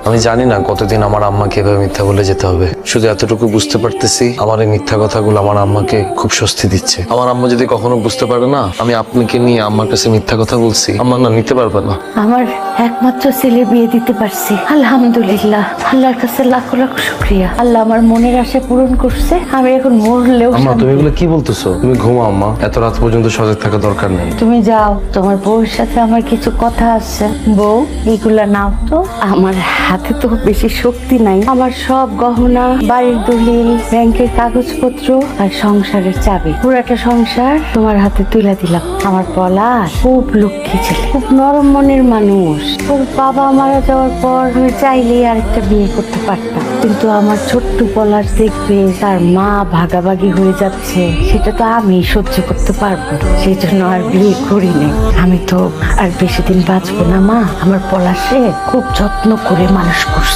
আমি জানি না কতদিন আমার আম্মাকে এভাবে মিথ্যা বলে যেতে হবে। শুধু এতটুকু বুঝতে পারতেছি, আমার এই মিথ্যা কথাগুলো আমার আম্মাকে খুব স্বস্তি দিচ্ছে। আমার আম্মা যদি কখনো বুঝতে পারে না আমি আপনাকে নিয়ে আম্মার কাছে মিথ্যা কথা বলছি, আম্মা না নিতে পারবে না। আমার একমাত্র ছেলে বিয়ে দিতে পারছি, আলহামদুলিল্লাহ। আল্লাহর কাছে লাখো লাখ শুকরিয়া। আল্লাহ আমার মনের আশা পূরণ করছে। আমি এখন মরলেও আম্মা তুমি শান্তি। এগুলো কি বলতেছো? তুমি ঘুমাও আম্মা, এত রাত পর্যন্ত সজাগ থাকা দরকার নেই। তুমি যাও, তোমার বউর সাথে আমার কিছু কথা আছে। বউ, এগুলা নাও তো। আমার হাতে তো বেশি শক্তি নাই। আমার সব গহনা, বাড়ির দলিল, ব্যাংকের কাগজপত্র আর সংসারের চাবি, পুরাটা সংসার তোমার হাতে তুলে দিলাম। আমার পলাশ খুব লক্ষ্মী ছেলে, খুব নরম মনের মানুষ। ওর বাবা মারা যাওয়ার পর আমি চাইলেই আরেকটা বিয়ে করতে পারতাম, কিন্তু আমার ছোট্ট পলাশ দেখবে তার মা ভাগাভাগি হয়ে যাচ্ছে, সেটা তো আমি সহ্য করতে পারবো না। সেই জন্য আর বিয়ে করিনি। আমি তো আর বেশি দিন বাঁচবো না মা। আমার পলাশে খুব যত্ন করে মানুষ করছে।